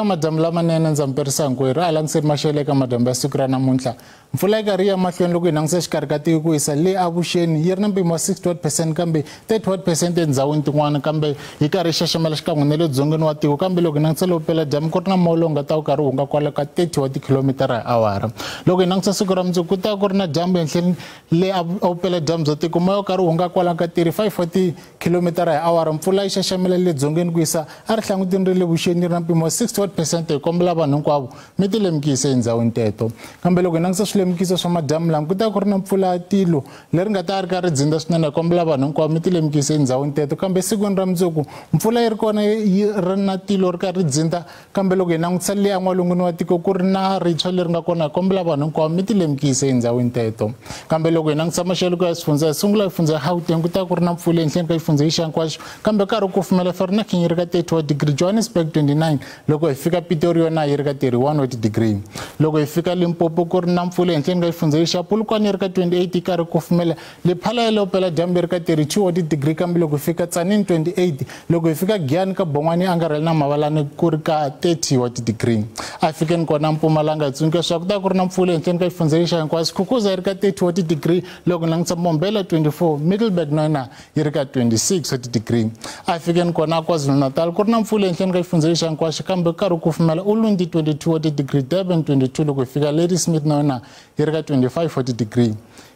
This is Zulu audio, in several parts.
eka madamu lamanene ndza mi perisa hinkwerhu a langiseni maxelo eka madamu ya siku ra namuntlha mpfula yi karhi ya mahlweni loko hi langutisa xikarhi ka tiko ku hisa le avuxeni yi ri na mpimo wa 60% kambe 30% etindhawini tin'wana kambe yi karhi yi xaxamela xikan'we na le dzongeni wa tiko kambe loko hi langutisa le vupela-dyambu ku ri na moya lowu nga ta wu karhi wu nga kwala ka 30 wa tikhilomitara hi awara loko hi langutisa siku ra mundzuku ku ta ku ri na dyambu henhleni le vupela-dyambu bya tiko moya wu karhi wu nga kwala ka 35 wa tikhilomitara hi awara mpfula yi xaxamela le dzongeni ku hisa a ri hlangutini ri le vuxeni yi ri na mpimo wa 60% hi kombela vanhu hinkwavo mi ti lemukise endhawini teto kambe loko hi langutisa swilemukiso swa madamu lama ku ta ku ri na mpfula ya tilo leri nga ta ri karhi dzinda swinene hi kombela vanhu hinkwavo mi ti lemukise endhawini teto kambe sikwini ra mundzuku mpfula yi ri kona yi ri na tilo ri karhi dzinda kambe loko hi langutisa le n'walungwini wa tiko ku ri na rintshwa leri nga kona hi kombela vanhu hinkwavo mi ti lemukise endhawini teto kambe loko hi langutisa maxelo ku ya swifundza hi sungula hi fundza ya Gauteng ku ta ku ri na mpfula ehenhleni ka xifundza xa hinkwaxo kambe karhi ku kufumela for na King yi ri ka 30 wa degree Johannesburg 29 loko hi fika Pretoria na yi ri ka 31 wa degree loko hi fika Limpopo ku ri na mpfula ehenhleni ka xifundza xa Polokwane yi ri ka 28 karhi ku kufumela Lephala ya le vupela-dyambu yi ri ka 32 wa degree kambe loko hi fika Tzaneen 28 loko hi fika Giyani ka Bongwane Angarhela na Mavalane ku ri ka 30 wa degree a fikeni kona Mpumalanga hi tsundzuka swa ku ta ku ri na mpfula ehenhleni ka xifundza xa hinkwaxo Khukhuza yi ri ka 30 wa degree loko langutisa Mbombela 24 Middleburg na yona yi ri ka 26 wa degree a fikeni kona KwaZulu-Natal ku ri na mpfula ehenhleni ka xifundza xa hinkwaxo kambe karhi ku kufumela Ulundi 22 wa degree Durban 22 loko hi fika Ladysmith na yona yi ri ka 25 wa degree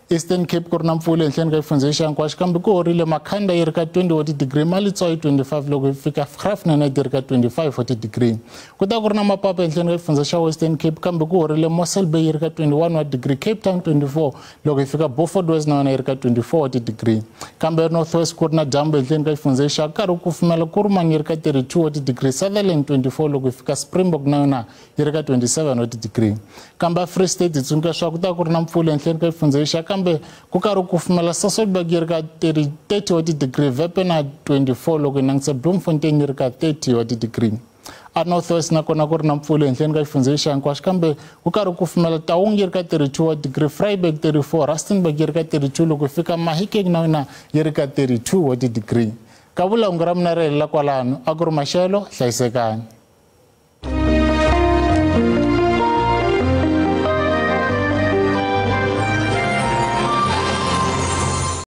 Eastern Cape ku ri na mpfula ehenhleni ka xifundza xa hinkwaxo kambe ku horile Makhanda yi ri ka 20 wa degree Malitswayi 25 loko hi fika Graaff-Reinet yi ri ka 25 wa degree ku ta ku ri na Mapapa ehenhleni ka xifundza xa Western Cape kambe ku horile Mossel Bay yi ri ka 21 wa degree Cape Town 24 loko hi fika Beaufort West na yona yi ri ka 24 wa degree kambe North West ku ri na dyambu ehenhleni ka xifundza xa karhi ku kufumela Kuruman yi ri ka 32 wa degree Sutherland 24 loko hi fika Springbok na yona yi ri ka 27 wa degree kambe Free State hi tsundzuka swa ku ta ku ri na mpfula ehenhleni ka xifundza xa kambe ku karhi ku kufumela Sasolburg yi ri ka 30 wa degree Vepe na 24 loko hi langutisa Bloemfontein yi ri ka 30 wa degree a North West na kona ku ri na mpfula ehenhleni ka xifundza xa hinkwaxo kambe ku karhi ku kufumela Taung yi ri ka 32 wa degree Vryburg 34 Rustenburg yi ri ka 32 loko hi fika Mahikeng na yona yi ri ka 32 wa degree ka vulawuri ra mina ri helela kwalano a ku ri maxelo hlayisekani